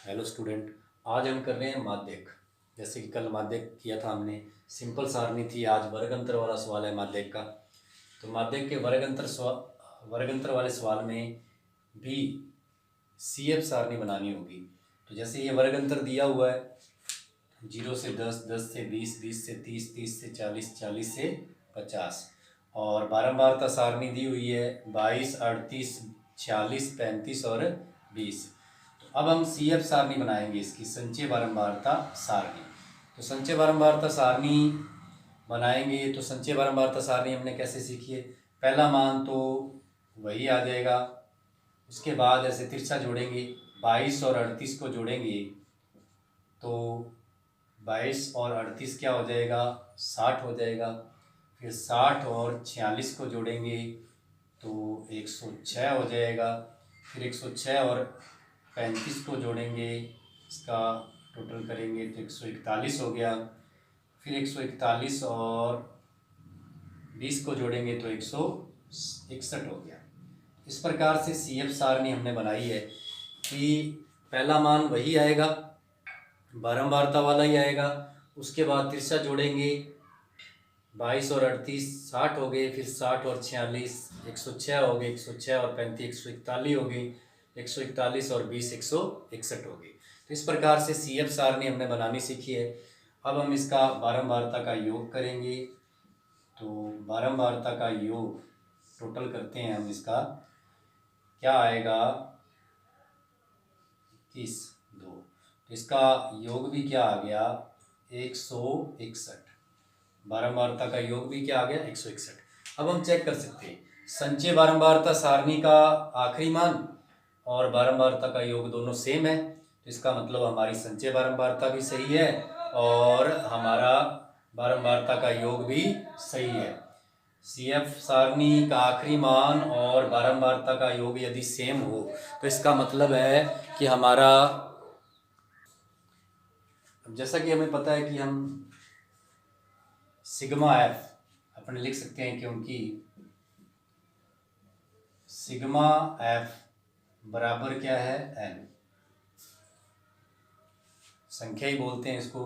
Hello student. आज हम कर रहे हैं माध्यक। जैसे कि कल माध्यक किया था हमने, सिंपल सारणी थी। आज वर्ग अंतर वाला सवाल है माध्यक का। तो माध्यक के वर्ग अंतर वाले सवाल में भी CF सारणी बनानी होगी। तो जैसे ये वर्ग अंतर दिया हुआ है 0 से 10, 10 से 20, 20 से 30, 30 से 40, 40 से 50, और बारंबारता सारणी दी हुई है 22, 38, 46, 35 और 20। अब हम CF सारणी बनाएंगे, इसकी संचय बारंबारता सारणी। तो संचय बारंबारता सारणी बनाएंगे। तो संचय बारंबारता सारणी हमने कैसे सीखी है? पहला मान तो वही आ जाएगा, उसके बाद ऐसे तिरछा जोड़ेंगे, 22 और 38 को जोड़ेंगे तो 22 और 38 क्या हो जाएगा? 60 हो जाएगा। फिर 60 और 46 को जोड़ेंगे तो 106 हो जाएगा। फिर 106 और 35 को जोड़ेंगे, इसका टोटल करेंगे तो 141 हो गया। फिर 141 और 20 को जोड़ेंगे तो 161 हो गया। इस प्रकार से CF सारणी हमने बनाई है कि पहला मान वही आएगा, बारंबारता वाला ही आएगा। उसके बाद तिरछा जोड़ेंगे, 22 और 38 60 हो गए। फिर 60 और 46 106 हो गए। 106 और 35 141 हो गई। 141 और 20 161 हो गई। तो इस प्रकार से CF सारणी हमने बनानी सीखी है। अब हम इसका बारंबारता का योग करेंगे। तो बारंबारता का योग टोटल करते हैं हम, इसका क्या आएगा? 21, 2। तो इसका योग भी क्या आ गया? 161। बारंबारता का योग भी क्या आ गया? 161। अब हम चेक कर सकते हैं संचय बारंबारता सारणी का आखिरी मान और बारंबारता का योग दोनों सेम है। तो इसका मतलब हमारी संचय बारंबारता भी सही है और हमारा बारंबारता का योग भी सही है। CF सारणी का आखिरी मान और बारंबारता का योग यदि सेम हो तो इसका मतलब है कि हमारा, अब जैसा कि हमें पता है कि हम सिग्मा F अपने लिख सकते हैं, क्योंकि सिग्मा F बराबर क्या है? n, संख्या ही बोलते हैं इसको।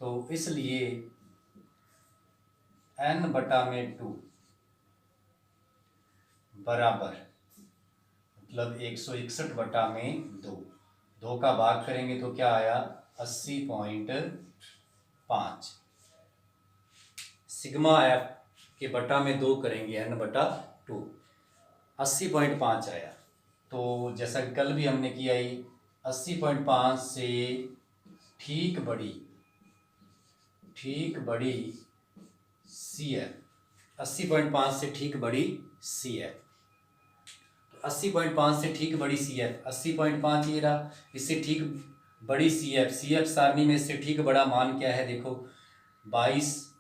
तो इसलिए n/2 बराबर, मतलब 161/2। 2 का भाग करेंगे तो क्या आया? 80.5। सिग्मा F के बटा में 2 करेंगे, n/2, 80.5 आया। तो जैसा कि कल भी हमने किया ही, 80.5 से ठीक बड़ी CF, 80.5 से ठीक बड़ी CF। तो 80.5 से ठीक बड़ी CF, 80.5 ये रहा। इससे ठीक बड़ी CF सारणी में इससे ठीक बड़ा मान क्या है? देखो 22,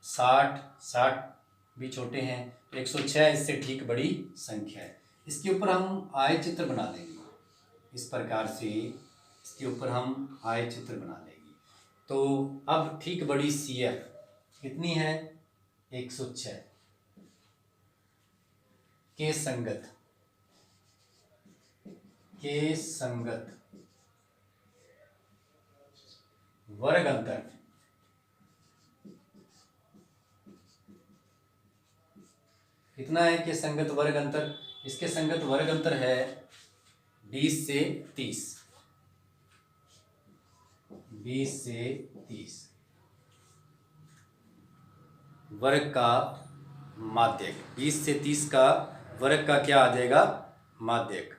60, 60 भी छोटे हैं, तो 106 इससे ठीक बड़ी संख्या है। इसके ऊपर हम आय चित्र बना देंगे। इस प्रकार से इसके ऊपर हम आय चित्र बना लेंगे। तो अब ठीक बड़ी CF कितनी है? 106 के संगत वर्ग अंतर कितना है? के संगत वर्ग अंतर, इसके संगत वर्ग अंतर है 20 से 30। 20 से 30 वर्ग का माध्यक, 20 से 30 का वर्ग का क्या आ जाएगा? माध्यक।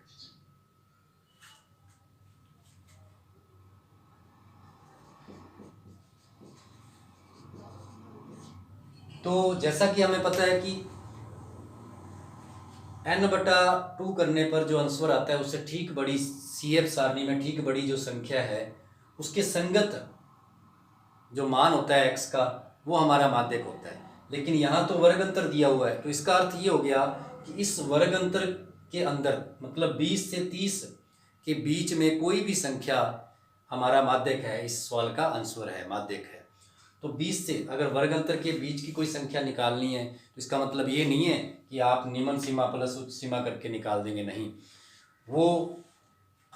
तो जैसा कि हमें पता है कि n/2 करने पर जो आंसर आता है उससे ठीक बड़ी CF सारणी में ठीक बड़ी जो संख्या है उसके संगत जो मान होता है x का, वो हमारा माध्यक होता है। लेकिन यहाँ तो वर्ग अंतर दिया हुआ है, तो इसका अर्थ ये हो गया कि इस वर्ग अंतर के अंदर, मतलब 20 से 30 के बीच में कोई भी संख्या हमारा माध्यक है। इस सवाल का आंसर है, माध्यक है। तो 20 से अगर वर्ग अंतर के बीच की कोई संख्या निकालनी है तो इसका मतलब ये नहीं है कि आप निम्न सीमा प्लस उच्च सीमा करके निकाल देंगे, नहीं। वो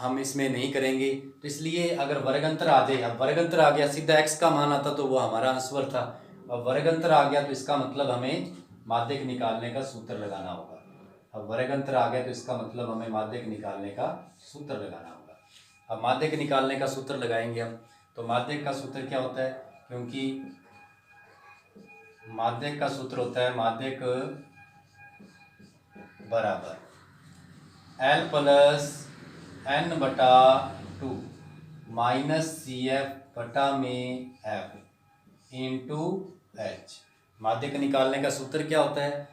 हम इसमें नहीं करेंगे, तो इसलिए अगर वर्ग अंतर आ जाए, अब वर्ग अंतर आ गया सीधा x का मान आता तो वो हमारा अंशवर था, अब वर्ग अंतर आ गया तो इसका मतलब हमें माध्यक निकालने का सूत्र लगाना होगा। अब वर्ग अंतर आ गया तो इसका मतलब हमें माध्यक निकालने का सूत्र लगाना होगा। अब माध्यक निकालने का सूत्र लगाएंगे हम, तो माध्यक का सूत्र क्या होता है, क्योंकि माध्यक का सूत्र होता है माध्यक बराबर L प्लस n बटा 2 माइनस सी एफ बटा में एफ इंटू एच। माध्यक निकालने का सूत्र क्या होता है,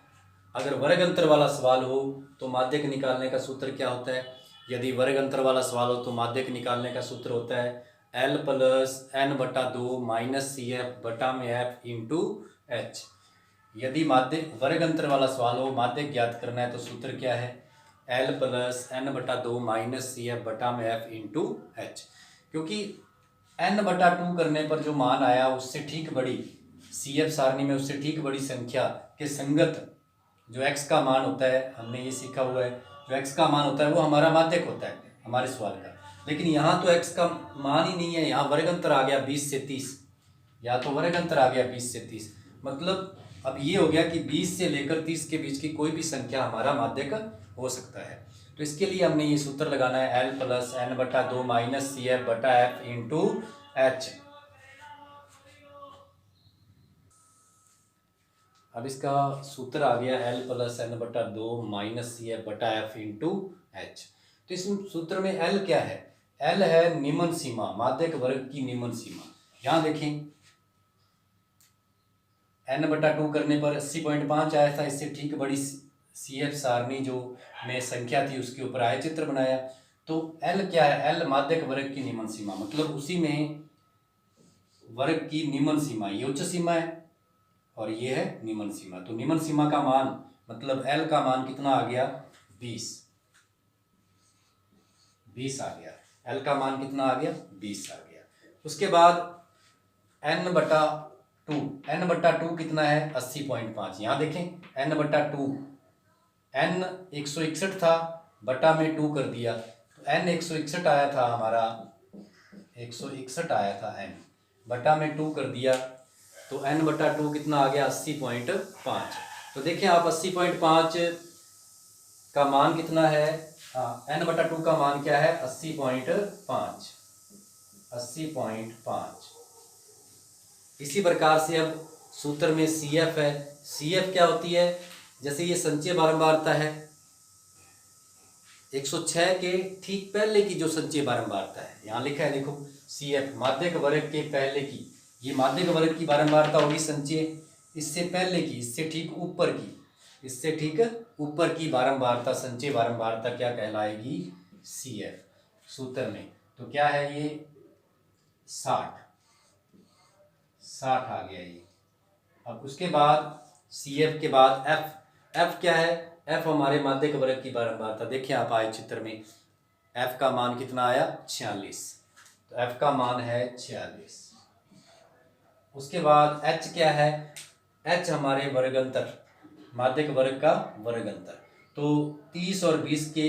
अगर वर्ग अंतर वाला सवाल हो तो माध्यक निकालने का सूत्र क्या होता है, यदि वर्ग अंतर वाला सवाल हो तो माध्यक निकालने का सूत्र होता है L प्लस n बटा 2 माइनस सी एफ बटा में एफ इंटू एच। यदि माध्यक वर्ग अंतर वाला सवाल हो, माध्यक ज्ञात करना है, तो सूत्र क्या है, L प्लस n बटा 2 माइनस सी एफ बटा में एफ इंटू एच। क्योंकि n बटा 2 करने पर जो मान आया उससे ठीक बड़ी सी एफ सारणी में उससे ठीक बड़ी संख्या के संगत जो x का मान होता है, हमने ये सीखा हुआ है, जो x का मान होता है वो हमारा माध्यक होता है हमारे सवाल का। लेकिन यहाँ तो x का मान ही नहीं है, यहाँ वर्ग अंतर आ गया 20 से 30, या तो वर्ग अंतर आ गया 20 से 30, मतलब अब ये हो गया कि 20 से लेकर 30 के बीच की कोई भी संख्या हमारा माध्यक हो सकता है। तो इसके लिए हमने ये सूत्र लगाना है L प्लस n बटा 2 माइनस सी एफ बटा एफ इंटू एच। अब इसका सूत्र आ गया L प्लस n बटा 2 माइनस सी एफ बटा एफ इंटू एच। तो इस सूत्र में L क्या है, L है निम्न सीमा, माध्यक वर्ग की निम्न सीमा। यहाँ देखें n बटा 2 करने पर 80.5 आया था, इससे ठीक बड़ी सी एफ सारणी जो में संख्या थी उसके ऊपर आय चित्र बनाया। तो L क्या है, L माध्यक वर्ग की निम्न सीमा, मतलब उसी में वर्ग की निम्न सीमा, ये उच्च सीमा है और ये है निम्न सीमा। तो निम्न सीमा का मान मतलब L का मान कितना आ गया, 20 आ गया। L का मान कितना आ गया, 20 आ गया। उसके बाद n बटा 2 कितना है, 80.5। यहाँ देखें n बटा 2, n 161 था, बटा में 2 कर दिया तो n 161 आया था हमारा, 161 आया था n, बटा में 2 कर दिया तो n बटा 2 कितना आ गया, 80.5। तो देखें आप 80.5 का मान कितना है, n बटा 2 का मान क्या है, 80.5। इसी प्रकार से अब सूत्र में CF है, CF क्या होती है, जैसे ये संचय बारंबारता है 106 के ठीक पहले की जो संचय बारंबारता है, यहाँ लिखा है देखो CF माध्यक वर्ग के पहले की, ये माध्यक वर्ग की बारंबारता होगी संचय, इससे पहले की, इससे ठीक ऊपर की, इससे ठीक ऊपर की बारंबारता संचय बारंबारता क्या कहलाएगी, CF सूत्र में। तो क्या है ये 60 आ गया ये। अब उसके बाद CF के बाद F क्या है, F हमारे माध्यक वर्ग की बारंबारता, देखिए आप आए चित्र में F का मान कितना आया, 46, तो F का मान है 46। उसके बाद H क्या है, H हमारे वर्ग अंतर, माध्यक वर्ग का वर्ग अंतर, तो 30 और 20 के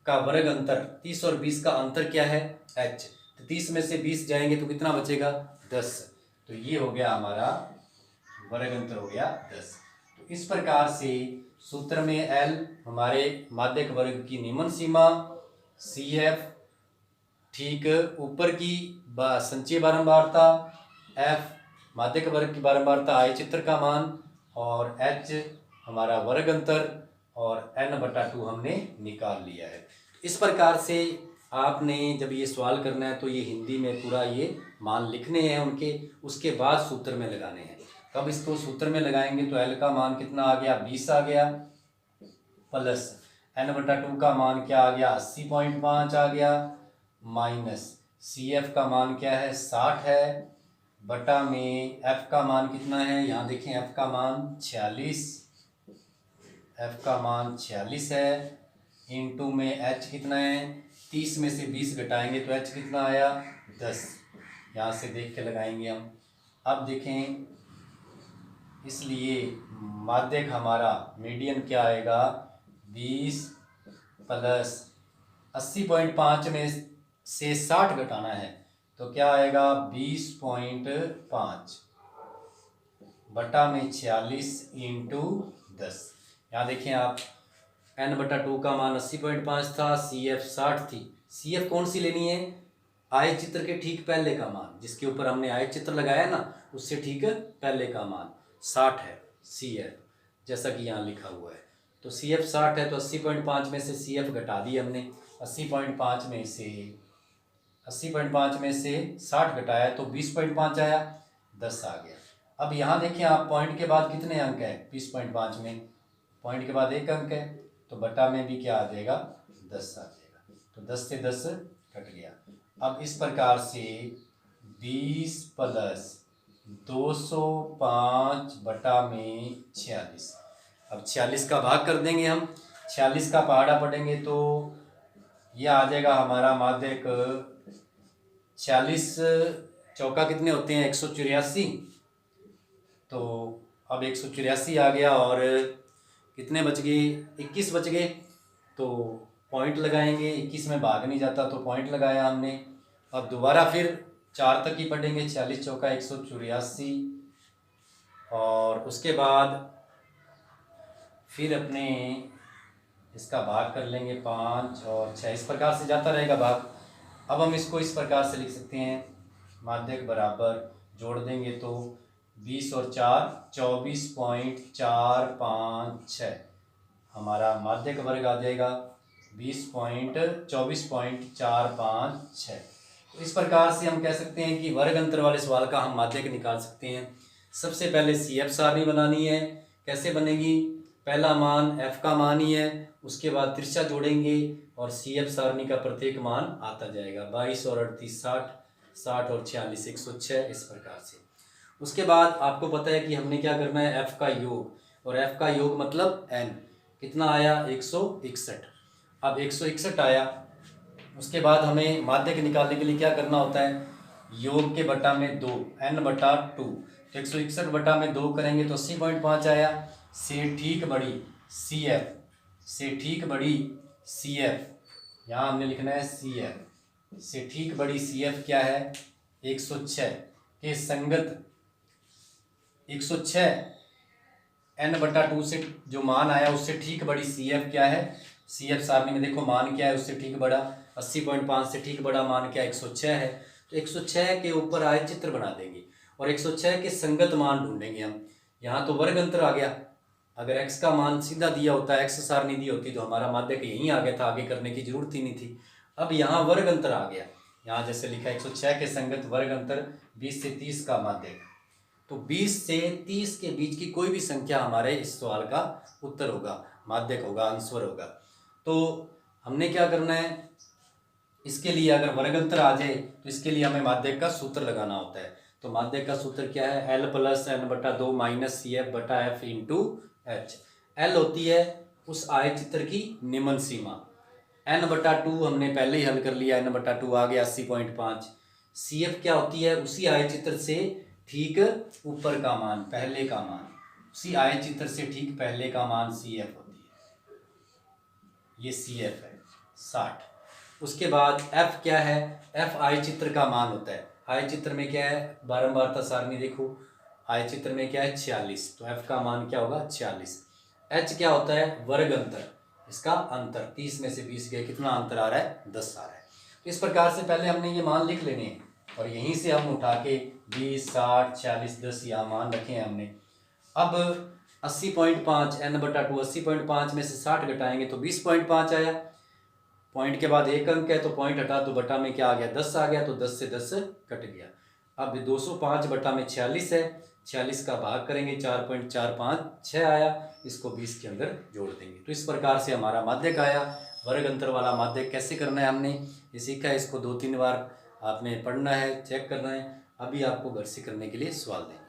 का वर्ग अंतर, 30 और 20 का अंतर क्या है, H, तो 30 में से 20 जाएंगे तो कितना बचेगा, 10, तो ये हो गया हमारा वर्ग अंतर हो गया 10। तो इस प्रकार से सूत्र में L हमारे माध्यक वर्ग की निम्न सीमा, CF ठीक ऊपर की संचय बारंबारता, F माध्यक वर्ग की बारंबारता आय चित्र का मान, और H हमारा वर्ग अंतर, और n बटा 2 हमने निकाल लिया है। इस प्रकार से आपने जब ये सवाल करना है तो ये हिंदी में पूरा ये मान लिखने हैं उनके, उसके बाद सूत्र में लगाने हैं। कब इसको सूत्र में लगाएंगे तो L का मान कितना आ गया, 20 आ गया, प्लस n बटा 2 का मान क्या आ गया, 80.5 आ गया, माइनस CF का मान क्या है, 60 है, बटा में F का मान कितना है, यहाँ देखें F का मान 46 है, इंटू में H कितना है, 30 में से 20 घटाएंगे तो H कितना आया, 10, यहाँ से देख के लगाएंगे हम। अब देखें, इसलिए माध्यक हमारा मीडियन क्या आएगा, 20 प्लस 80.5 में से 60 घटाना है तो क्या आएगा 20.5 बटा में 46 इंटू 10। यहाँ देखें आप n/2 का मान 80.5 था, CF 60 थी। CF कौन सी लेनी है? आय चित्र के ठीक पहले का मान, जिसके ऊपर हमने आय चित्र लगाया ना, उससे ठीक पहले का मान 60 है CF, जैसा कि यहाँ लिखा हुआ है। तो CF 60 है तो 80.5 में से CF घटा दी हमने। 80.5 में से 60 घटाया तो 20.5 आया, 10 आ गया। अब यहाँ देखिए आप, पॉइंट के बाद कितने अंक है 20.5 में? पॉइंट के बाद एक अंक है, तो बटा में भी क्या आ जाएगा 10 आ जाएगा। तो 10 से 10 कट गया। अब इस प्रकार से 20 प्लस 205 बटा में 46। अब 46 का भाग कर देंगे हम, 46 का पहाड़ा पढ़ेंगे तो यह आ जाएगा हमारा माध्यक 46 चौका कितने होते हैं 184। तो अब 184 आ गया और कितने बच गए 21 बच गए। तो पॉइंट लगाएंगे, 21 में भाग नहीं जाता तो पॉइंट लगाया हमने। अब दोबारा फिर 4 तक ही पढ़ेंगे, 46 चौका 184 और उसके बाद फिर अपने इसका भाग कर लेंगे 5 और 6, इस प्रकार से जाता रहेगा भाग। अब हम इसको इस प्रकार से लिख सकते हैं, माध्यक बराबर जोड़ देंगे तो 20 और 4 24.456 हमारा माध्यक वर्ग आ जाएगा 24.456। तो इस प्रकार से हम कह सकते हैं कि वर्ग अंतर वाले सवाल का हम माध्यक निकाल सकते हैं। सबसे पहले CF सारणी बनानी है। कैसे बनेगी? पहला मान f का मान ही है, उसके बाद त्रिज्या जोड़ेंगे और CF सारणी का प्रत्येक मान आता जाएगा। 22 और 38 60, 60 और 46 106, इस प्रकार से। उसके बाद आपको पता है कि हमने क्या करना है, f का योग, और f का योग मतलब n कितना आया 161। अब 161 आया, उसके बाद हमें माध्यक निकालने के लिए क्या करना होता है, योग के बटा में 2 n/2। तो 161 बटा में 2 करेंगे तो 80.5 आया। से ठीक बड़ी CF, से ठीक बड़ी CF, यहाँ हमने लिखना है CF, से ठीक बड़ी CF क्या है 106 के संगत 106 n/2 से जो मान आया उससे ठीक बड़ी CF क्या है। CF सारणी में देखो मान क्या है, उससे ठीक बड़ा 80.5 से ठीक बड़ा मान क्या 106 है। तो 106 के ऊपर आय चित्र बना देंगे और 106 के संगत मान ढूंढेंगे हम। यहाँ तो वर्ग अंतर आ गया, अगर x का मान सीधा दिया होता है, x सारणी दी होती तो हमारा माध्यक यहीं आ गया था, आगे करने की जरूरत ही नहीं थी। अब यहाँ वर्ग अंतर आ गया, यहाँ जैसे लिखा 106 के संगत वर्ग अंतर 20 से 30 का माध्यक। तो 20 से 30 के बीच की कोई भी संख्या हमारे इस सवाल का उत्तर होगा, माध्यक होगा, आंसर होगा। तो हमने क्या करना है, इसके लिए अगर वर्ग अंतर आ जाए तो इसके लिए हमें माध्यक का सूत्र लगाना होता है। तो माध्यक का सूत्र क्या है, L + n/2 - CF बटा F इंटू H। L होती है उस आय चित्र की निम्न सीमा, n/2 हमने पहले ही हल कर लिया, n/2 आ गया 80.5। CF क्या होती है, उसी आय चित्र से ठीक ऊपर का मान, पहले का मान, उसी आय चित्र से ठीक पहले का मान CF होती है, ये CF है 60। उसके बाद F क्या है, F आय चित्र का मान होता है। आय चित्र में क्या है, बारंबारता सारणी देखो, आय चित्र में क्या है 46, तो F का मान क्या होगा 46। H क्या होता है, वर्ग अंतर, इसका अंतर 30 में से 20 गए, कितना अंतर आ रहा है 10 आ रहा है। तो इस प्रकार से पहले हमने ये मान लिख लेने हैं और यहीं से हम उठा के 20 60 46 10 यहाँ मान रखे हैं हमने। अब 80.5 n/2, 80.5 में से 60 घटाएंगे तो 20.5 आया। पॉइंट के बाद एक अंक है तो पॉइंट हटा तो बटा में क्या आ गया 10 आ गया, तो 10 से 10 कट गया। अब 205 बटा में 46 है, 46 का भाग करेंगे 4.456 आया, इसको 20 के अंदर जोड़ देंगे। तो इस प्रकार से हमारा माध्यक आया। वर्ग अंतर वाला माध्यक कैसे करना है हमने ये सीखा है, इसको 2-3 बार आपने पढ़ना है, चेक करना है। अभी आपको घर से करने के लिए सवाल देंगे।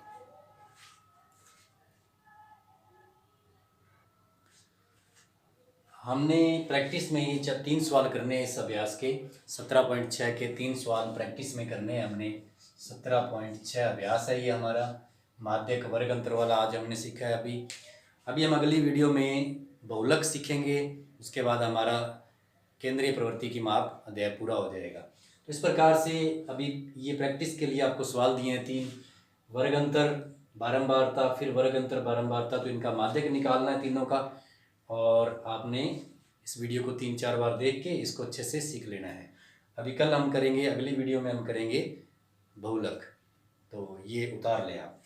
हमने प्रैक्टिस में ही 3 सवाल करने हैं इस अभ्यास के, 17.6 के 3 सवाल प्रैक्टिस में करने हैं हमने। 17.6 अभ्यास है ये हमारा, माध्यक वर्ग अंतर वाला आज हमने सीखा है। अभी हम अगली वीडियो में बहुलक सीखेंगे, उसके बाद हमारा केंद्रीय प्रवृत्ति की माप अध्याय पूरा हो जाएगा। तो इस प्रकार से अभी ये प्रैक्टिस के लिए आपको सवाल दिए हैं 3, वर्ग अंतर, बारंबारता, फिर वर्ग अंतर बारंबारता, तो इनका माध्यक निकालना है तीनों का। और आपने इस वीडियो को 3-4 बार देख के इसको अच्छे से सीख लेना है। अभी कल हम करेंगे, अगली वीडियो में हम करेंगे बहुलक, तो ये उतार लें आप।